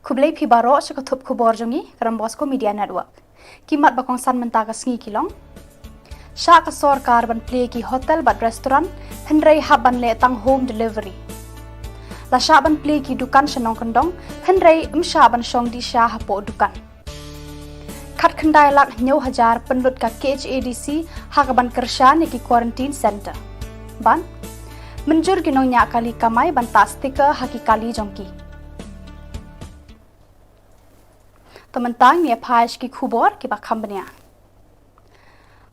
Kublai Pibaro Shakatup Khubor Jongi, Karambosco Media Network. Kimat Bakong San Mentaga Sngi Kilong. Shaka Sorkar ban play ki hotel bat restaurant, Henry Haban le tang home delivery. La Shaban play ki dukan Shanong Kondong, Henry Shaban Shong di Shah Hapo dukan. Kat kendai lak Nyo Hajar penlut ka KHADC Hakaban Kershan ki quarantine center. Ban menjur ginong nya kali kamai ban ta stiker haki kali jongki. Tementang ni page ki Khubor ki bakam bania.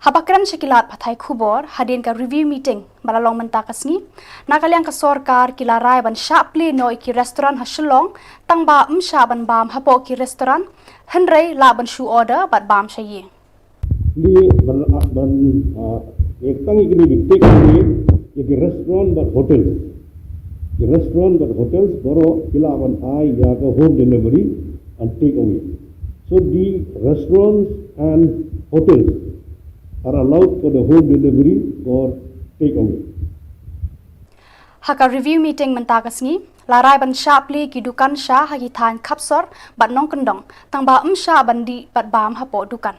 Habakran Shakilat Pathai Khubor hadin ka review meeting balalong mentakasni nakaliang ka sorkar kila rai ban shapli no ki restaurant ha Shillong tangba shaban bam hapo ki restaurant henrei la ban shu order bat bam shayi li ban ek tang ikni dikte ki restaurant but hotels boro kila ban ai ya ka home delivery and take away. So the restaurants and hotels are allowed for the home delivery or take away. Haka review meeting mentakasni larai ban shapli ki dukan sha haki than kapsor bat nong kendong tangba sha bandi bat bam hapo dukan.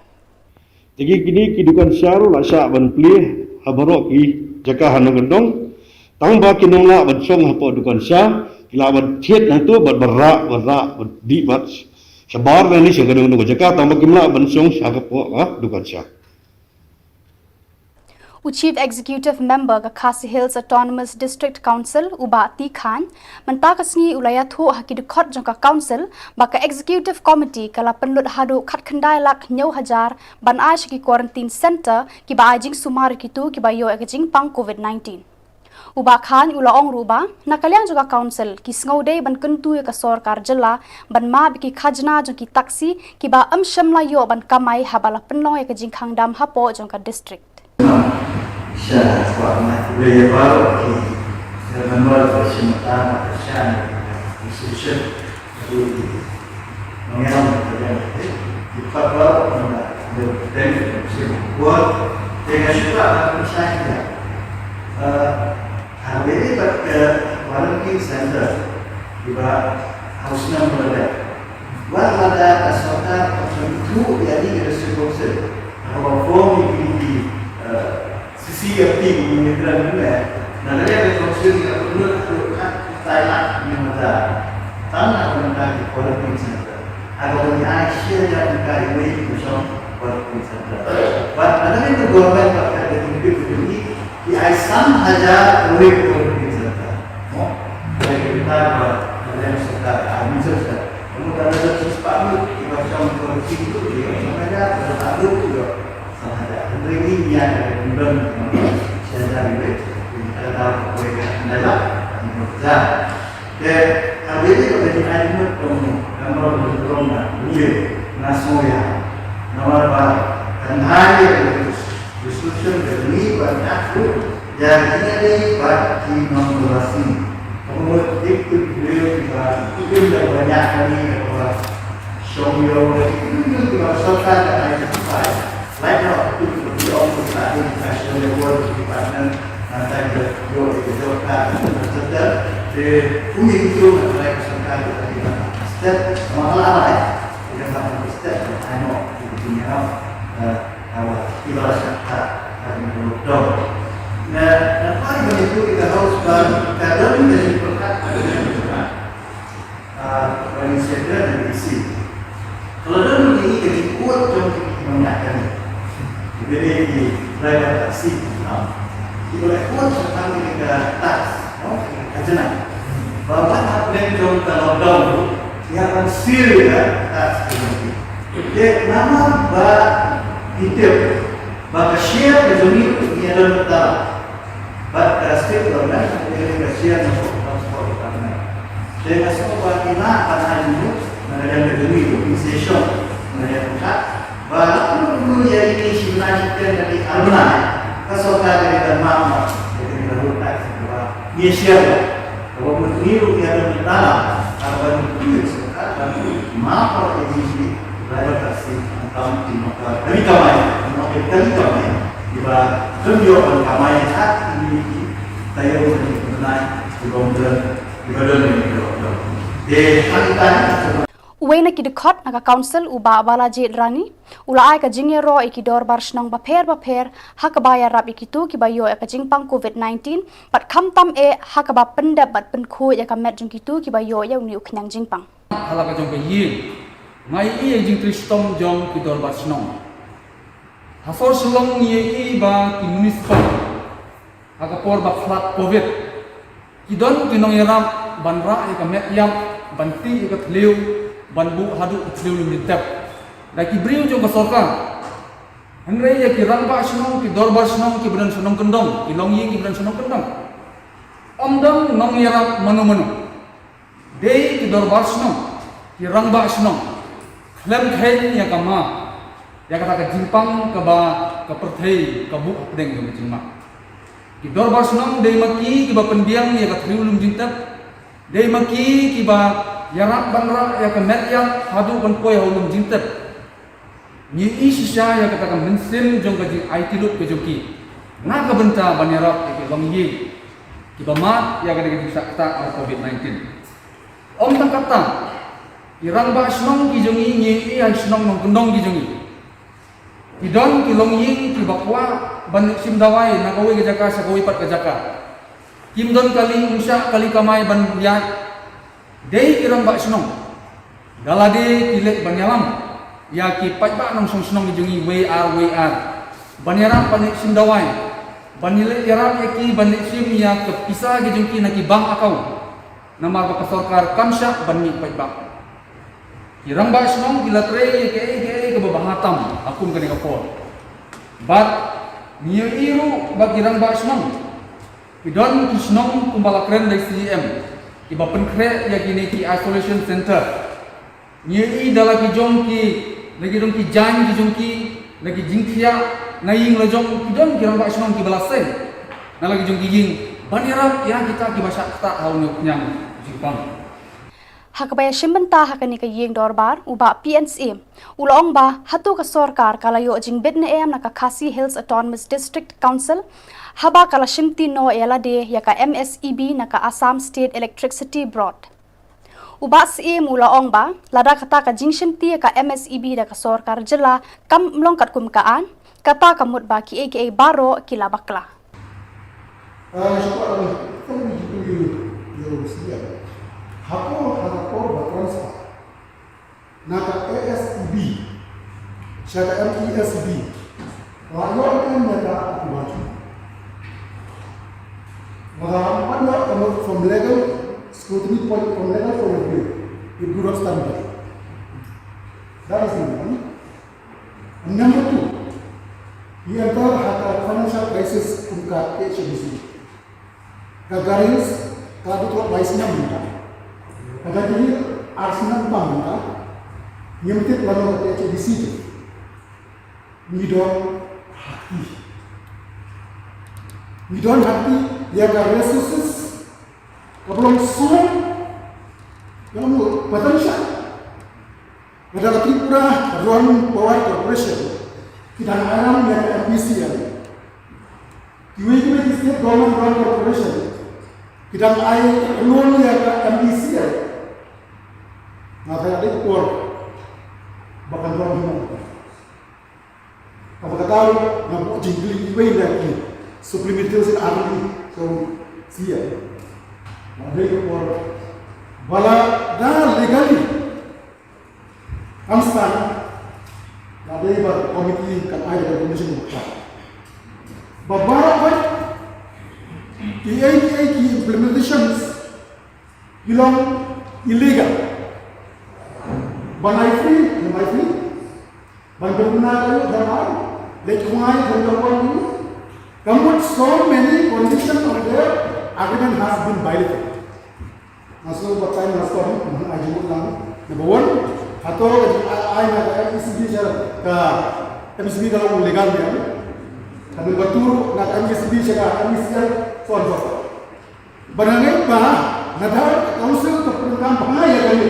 Jadi kini ki dukan syaru la sha ban pli habaro ki jaka hanong kendong tangba kinong la ban song hapo dukan sha kila ban thiet nang tu bat bara di bat sabar ni segadung no jaka tangba kimla ban song sha hapo dukan sha. Chief Executive Member ka Khasi Hills Autonomous District Council Ubati Khan mentakasni ulayat hu haki dukot jangka council baka executive committee kala penlut hadu khat khandai lak Nyo Hajar ban aish ki quarantine center ki ba ajing sumar kitu ki ba yo ekjing pang COVID-19. Uba Khan ulaong ruba nakaliang jangka council ki sngodei ban kentu ka sorkar jilla ban ma biki khajna jangki taksi ki ba shamla yo ban kamai habala penlong ekjing khangdam hapo jangka district. Syah suara budaya baru di dalam persematan Syah institution di mengenal di Papua dan buat dengan juga misalnya hari ini pada quarantine center di house number buat ada asalkan itu jadi resolusi kalau form ini CFT mengenai mana, nanti ada proses yang perlu Thailand yang ada tanah mengenai quarantine center. Agar orang Asia yang mencari way macam quarantine center. But ada itu government pakai dengan ini di Aisan saja way quarantine center. Jadi kita buat ada sekitar administrasi. Kemudian ada sesuatu di macam quarantine itu dia sebenarnya ada juga. Ini yang belum saya lihat dalam proyek adalah dan hari ini kalau di ayat nomor ini nasoya nomor dan hari discussion dari banyak yang ini bagi nomorasi kemudian itu beliau banyak kali showyo itu juga sokan ayat right now, we also started national work department and the step step I know nah itu kita harus kadang menjadi perkat organisasi dan isi kalau dalam ini jadi kuat untuk mengajarkan jadi di driver taksi, di boleh kuat tentang kita tax, kajian. Bapak apa yang jom lockdown, yang akan serius tax ini. Jadi nama bah itu, bah share kejumian ini adalah betul. Bah setiap orang yang share transport karena. Jadi semua kita akan hidup mengenai kejumian ini session mengenai tempat. Bahagian yang ini sebenarnya dari alumni, kesokan dari mama, dari lalutan, Malaysia. Kalau meniru yang dalam, kalau meniru sekarang, mama ini berada taksi tahun di Mekah. Kami kamai, jika tunjuk kamai saat ini, saya mengenai di London, di London. Di hari tadi. Uwena ki dekhot naka council uba bala jed rani ula ai ka jingero iki dorbar shnong baper hakabaya rap ikitu ki bayo ka jingpang COVID-19 pat khamtam hakaba penda bat penkhu ya ka met jungkitu ki bayo ya uni uknyang jingpang hala ka jong ka yi ngai i jing tristom jong ki dorbar shnong hasor Shillong ye i ba ki municipal aga por ba flat COVID ki don ki nong yaram banra ka met yam banti ka thleu banbu hadu thleu lim tap laki briu jong ka sarkar henre ya ki rangba shnong ki dorbar shnong ki bran shnong kendong ki longying ki bran shnong kendong omdang nong yaram manu dei ki dorbar shnong ki rangba shnong lem khen ya kama ya kata ka jimpang ka ba ka perthei ka bu deng ka jingma ki dorbar shnong dei maki ki ba pendiang ya ka thleu lim jingtap dei maki ki ba yarak banra ya ka met yang hadu kan poi haulum jintep ni isisya ya kata kan mensim jong ka jing IT lut ke joki na ka benta banyarak ke longyi ki bamat ya ka de sakta COVID-19 om tang kata irang ba snong ki jongi ni i ai snong nong kendong ki jongi ki don ki longyi ki bakwa ban sim dawai na kawi ke jaka sa kawi pat ke jaka kim don kali usha kali kamai ban ya dei kirang ba snong galade kilek banyalam ya ki pat ba nong song snong jungi WR banyaram panik sindawai banile yaram ya ki banik sim ya ke pisa ge jungki na ki bang akau namar ba sarkar kamsha banni pat ba kirang ba snong gilatre ya ke bahatam akum ka ni kapor bat niyo iru ba kirang ba snong idon ki snong kumbala kren dai CM iba penkre ya gini ki isolation center ni dala ki jong ki lagi dong ki jan ki jong ki lagi jingkhia naing la jong ki don ki ramba snong ki balase na lagi jong ki ying banira ya kita ki basa ta haun nyang jipang hakabaya shimbenta hakani ka yeng dorbar uba PNC ulong ba hatu ka sarkar kalayo jing bedne na ka Khasi Hills Autonomous District Council haba kala shimti no elade yaka MSEB naka Assam State Electricity Board uba si mula ong ba lada kata ka jingshimti yaka MSEB daka sarkar jilla kam mlongkat kumkaan kata kamut ba ki aka baro kila bakla naka ASEB shaka MESB layo kan naka akibaju Maka from legal scrutiny point from legal point of view, it do not stand there. That is number one. And number two, the entire financial crisis unka HBC. Kagaris kabutuan baisnya minta. Kagari arsenal minta. Nyemtit lalu ke HBC itu. Midon hati dia ka resources kabelum sun yang potential pada Tripura Ruang Power Corporation kita alam yang MPC Kiwi State Government Ruang Corporation kita ai loan yang MPC maka ada kur bahkan ruang hidup apa tahu nak jingli kiwi lagi supplementary in army so sia ada or bala da legally amstan ada ba committee kan ada commission buka babara what the implementations belong illegal banai free banduna kayu dalam lekungai bandung Come so many conditions of their agreement has been violated. Masuk bertanya masuk ni, mana ajut lang. Number one, atau ay na MCB ka MCB kalau legal dia. Kami betul nak MCB cakap MCB soal. Barangnya bah, nadar council terpenuhan bahaya kali.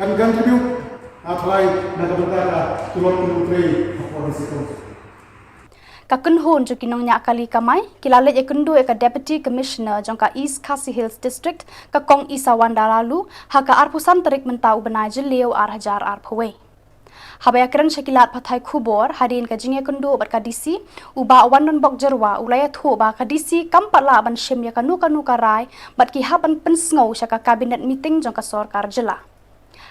Kan contribute apply nak berkata turun menteri polisi council. ka kunhon jo kinong nya kali kamai kilale e kundu e ka Deputy Commissioner jong ka East Khasi Hills District ka kong Isawan Dalalu ha ka arpusan terik mentau benai jeleu arhajar arpwe. Habaya keren syakilat patai Khubor hadin ka jingya kundu bat ka DC uba wanon bok jerwa ulaya thu ba ka DC kampala ban shem ya kanu karai bat ki haban pensngau syaka kabinet meeting jong ka Sarkar Jilla.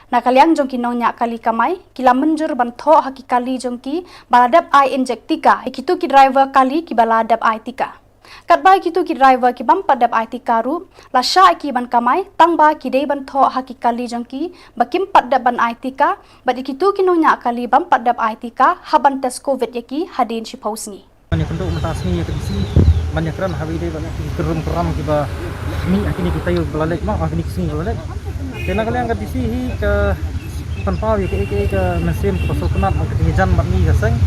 Nakaliang jong kinong nya kali kamai kila menjur ban tho hakikali jong ki baladap ai inject tika ikitu ki driver kali ki baladap ai tika. Katbai kitu ki driver ki bam padap ai tika ru la sha ki ban kamai tangba ki dei ban tho hakikali jong ki bakim padap ban ai tika bat ikitu kinong nya kali bam padap ai tika haban test covid yaki hadin shi pausni. Banyak penduduk mentasni ya kedisi banyak keran habi dei banyak keram ki ba ni akini kita yo belalek mak akini kisini belalek. Kena kalian kat disi hi ke tanpa ya ke mesin pasal kenat ke jan mat ni gaseng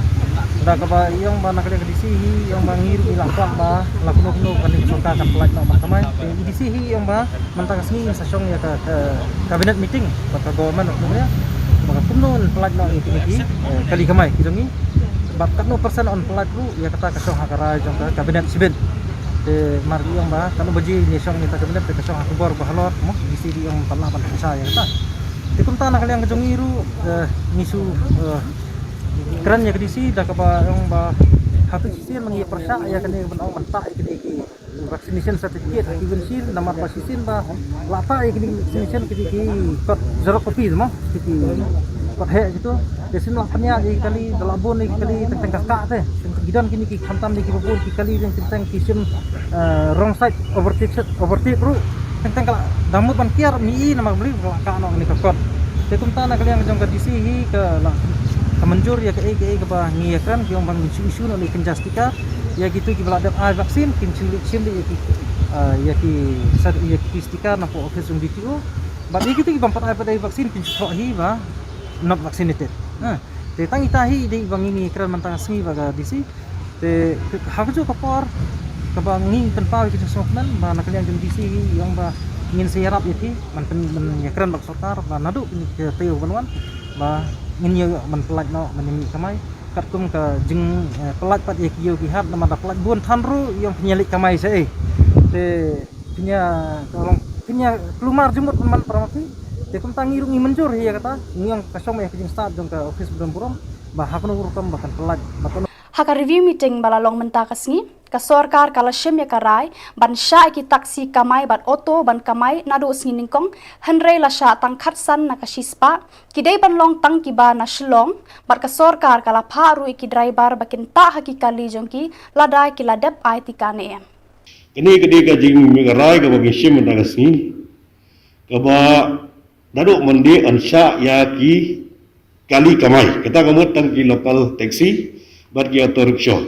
dah ke ba yang ba nak kalian kat disi hi yang ba ngir ilang pak ba lakuno kan ni soka kan pelaj nak kamai di disi hi yang ba mentang sini sesong ya ke kabinet meeting bakal government ya maka kuno pelaj nak ini kali kamai kidongi bab kat 0% on pelaj lu ya kata kasong hakara jong kabinet sibin mari yang bah kalau baji ni song ni tak kabinet ke song Khubor bahalor mo di sini yang tanah ban saya kata di kunta nak kalian kejongiru nisu keren ya kedisi dah kapa yang bah hatu sisin mengi persa ya kene ban on mentah kene ki vaccination certificate even sil nomor vaccination bah lata ya kene vaccination ki kot zero copy mo ki kot he gitu desin lapanya kali dalabon ni kali tentang kakak teh gidan kini ki khantam ni ki babon ki kali yang tentang kisim wrong side overtake ru tentang kala damut ban kiar mi nama beli ka no ni kakot tekum tanah kalian jong ka disi hi ke la kemenjur ya ke ba ngi kan ki bang isu no ni kenjastika ya gitu ki beladap vaksin kin sim ya ki sad ya ki stika na po office um DTO ba gitu ki bang pat pada vaksin kin so hi ba not vaccinated te tangi tahi di bang ini kran mantang smi baga disi te hakjo kapor kabangi tanpa kita soknan ba nakalian jeng disi yang ba ingin siarap itu man ya kran bak Sarkar ba nadu ke teu banwan ba ingin yo man pelaj no menimi kamai katkum ka jeng pelaj pat ye kiyo ki hat nama da pelaj bun thanru yang penyelik kamai sai te punya tolong punya kelumar jumut man paramati te kum tangi rungi menjur ya kata yang kasong ya kijing start dong ka office buram ba hakno urukam bahkan pelaj bakon Haka review meeting balalong menta kasni ka Sarkar kala shim ya karai ban sha ki taksi kamai ban auto ban kamai nadu usni ningkong henre la sha tang khatsan na kashispa ki dei ban long tang ki ba na Shillong bar ka Sarkar kala pharu ki driver bakin ta hakikali jongki ladai ki ladap ai tikane Ini ketika jing Meghalaya ka bagi shim menta kasni ka ba nadu mandi ansha ya ki kali kamai kita kamut tang ki local taxi bagi auto rickshaw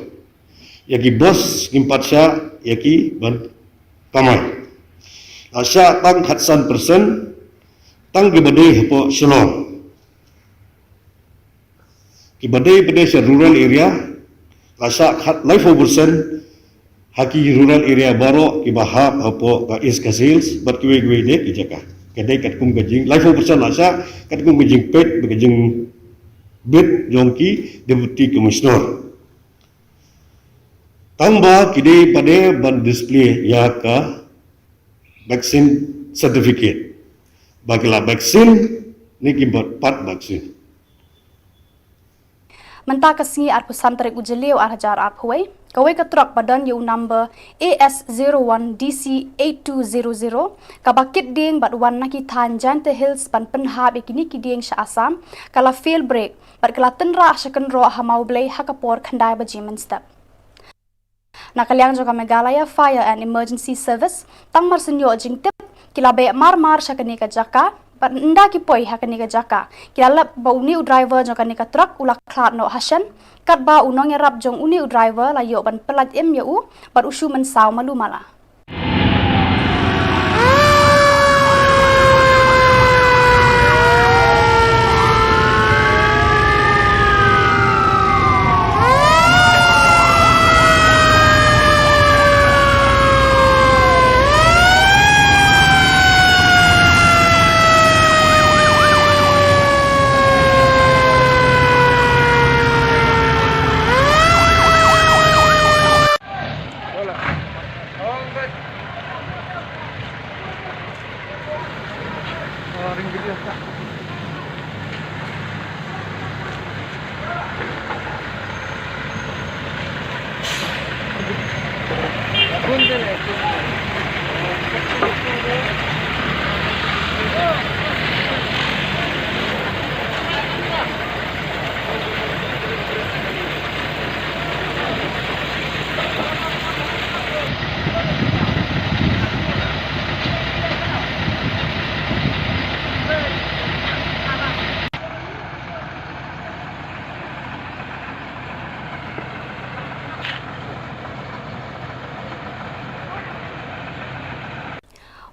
yaki bos kimpat sya yaki ban kamai asya tang khatsan persen tang gibade hapo Shillong gibade pedesya rural area asya khat life persen haki rural area baro kibahap hapo ka East Khasi Hills bat kiwe de kijaka kadai katkum gajing life persen asya katkum gajing pet gajing bit jongki Deputy Commissioner tambah kini pada ban display ya ka vaksin certificate bagilah vaksin ni kibat 4 vaksin menta kasni arpusan tarik ujeleu arhajar arpwe kawai ka truck badan yu number AS01DC8200 kabakit ding bat wan naki than jante hills ban penhab ikini ki ding sha asam kala fail break bat kala tenra shakan ro hamau blai hakapor khandai bajiman step nakaliang joka Meghalaya Fire and Emergency Service tang marsenyo jingtip kila be mar shakani ka jaka bat nda ki poi hakani ka jaka kila lap ba uni driver joka ni ka truck ula klat no hasan kat ba unong yarap jong uni driver la yo ban pelat em yu bat usu men saw malu mala ring video tak.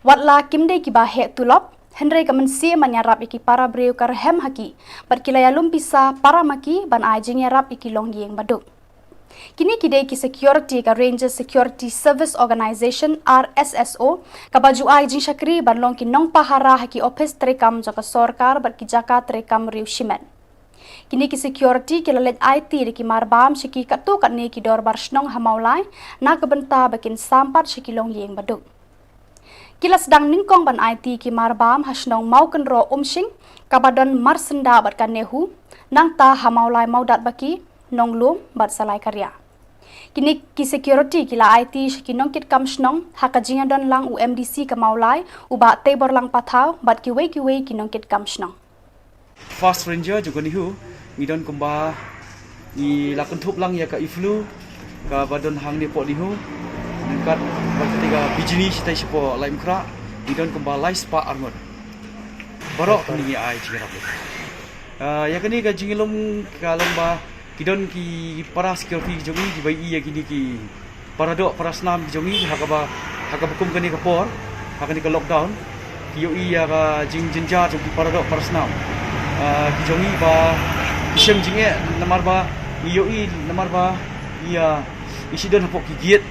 Watla kimde ki bahe tulop Henry kamansia manyarap iki para breu karhem haki berkilaya lumpisa para maki ban ajing yarap iki longyeng baduk. Kini kidai ki security ka Ranger Security Service Organization RSSO ka baju ajing syakri ban long ki nong pahara haki office terekam jaka sorkar berki jaka terekam riu shimen. Kini ki security ki lalet IT ki marbam syaki katu kat ni ki dor bar shnong hamaulai na kebenta bakin sampat syaki longyeng baduk. Kila sedang ningkong ban IT ki marbam hasnong mau kenro umsing kabadon marsenda bat kanehu nang ta hamaulai mau dat baki nonglum bat salai karya. Kini ki security kila IT shiki nongkit kam shnong hakajinga don lang UMDC ka maulai uba tebor lang pathau bat ki wei ki nongkit kam shnong. Fast Ranger juga nihu midon kumba i lakon thup lang ya ka iflu ka badon hang ni po nihu dekat ketika bijini kita sipo lain kra idon kembali spa arngot barok ni ai jingirap ya kini ka jingilum kalom ba kidon ki para security jongi di bai ya kini ki para dok para snam jongi hakaba kum kani ka por hakani ka lockdown ki yo iya ka jing jinja jongi para dok para snam ki jongi ba isem jinge namar ba yo i namar ba iya isidon hapok ki giat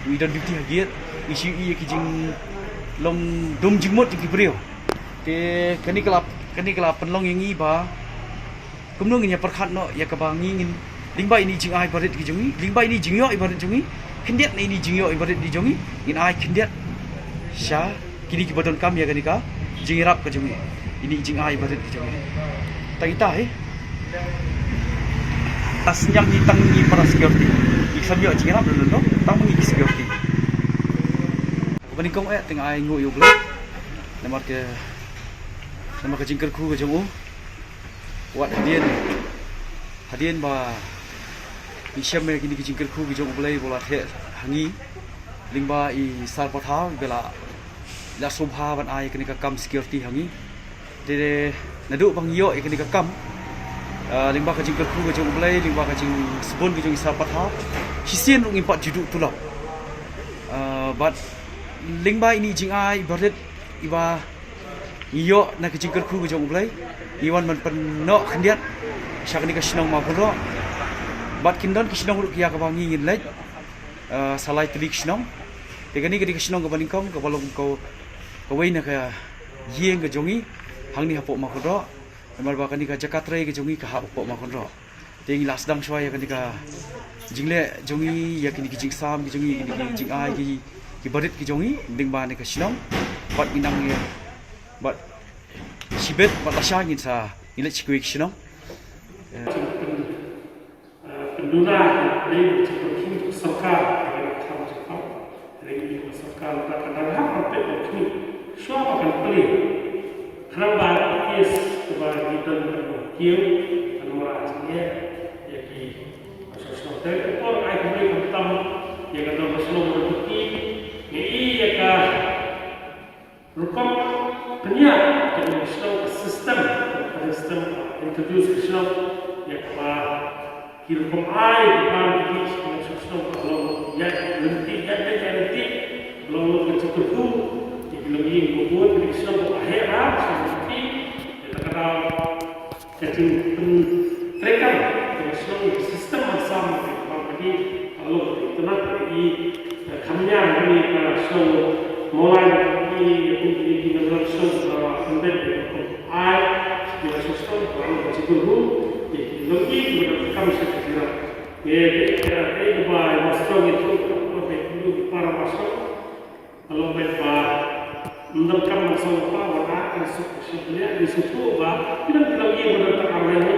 we don't duty hagiat isi iya kijing long dum jingmot ki brio te kani kala penlong yangi ba kumnong nya perkhat no ya ka bangi ngin lingba ini jing ai barit ki jongi lingba ini jingyo i barit jongi kendiat ini jingyo i barit di jongi in ai kendiat sha kini ki badon kam ya kani ka jingirap ka jongi ini jing ai barit ki jongi ta asnyam ni tangi para security iksamyo jingirap lolo tang mengi security baning kong tengah ai ngu yu blok namar ke jingker khu ke jongu wat hadien ba isyam me kini ke jingker khu ke jongu blai bola the hangi lingba I sal patha bela la subha ban ai kini ka kam security hangi de nadu bang yo kini ka kam lingba ka jingker khu ke jongu blai lingba ka jing spon ke jongu sal patha hisien ung impat juduk tulap but lingba ini jing ai baret iba iyo na ke jingker khu ke jongu blai iwan man penno khendiat syakni ka sinong ma puro but kindon ki sinong ru kia ka bangi ngin lek salai tlik sinong tegani ke sinong ka baning kom ka balong ko ka weina ka yeng ke jongi hangni hapok ma puro namar ba kani ka jakatre ke jongi ka hapok ma puro tengi lasdang shwai kani ka jingle jongi ya kini ki jing sam ki jongi ini ki jing ai ki barit ki jongi dingba ne ka sinong bat minang ye bat sibet bat lasha ngin sa ile chikwe ki sinong pendura dari seperti sarkar kalau cepat dari sarkar akan darah sampai ini semua akan beli kenapa is kepada kita kieu anora aja ya ki sosok itu ai kembali pertama ya kata Muslim berbukti ini ya ka rukam penyiar dengan sistem introduce Islam ya ka Kilkom ai bukan di sosok kalau ya nanti belum tercukup lebih membuat Islam akhirat seperti kata cacing terekam Islam sistem bersama jadi kalau teman di kaminya ini Islam mulai di dalam Islam sampai ai di sosok kalau tercukup lebih kami sekira ya baik masuk itu para masuk kalau baik mendapat masalah warna masuk sebenarnya di situ bah tidak lagi mendapat awalnya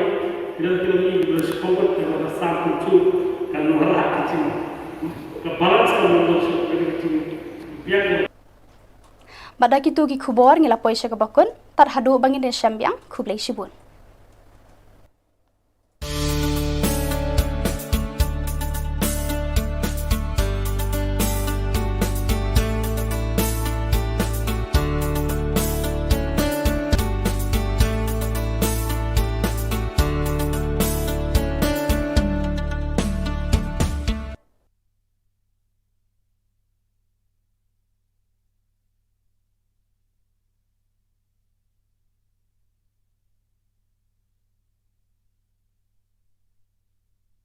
tidak lagi bersekolah dengan rasa lucu dan warna kecil kebalans menurut seperti itu biar Badak itu ki khubor ngila poisa ka bakun tar hadu bangin den syambiang khublai shibun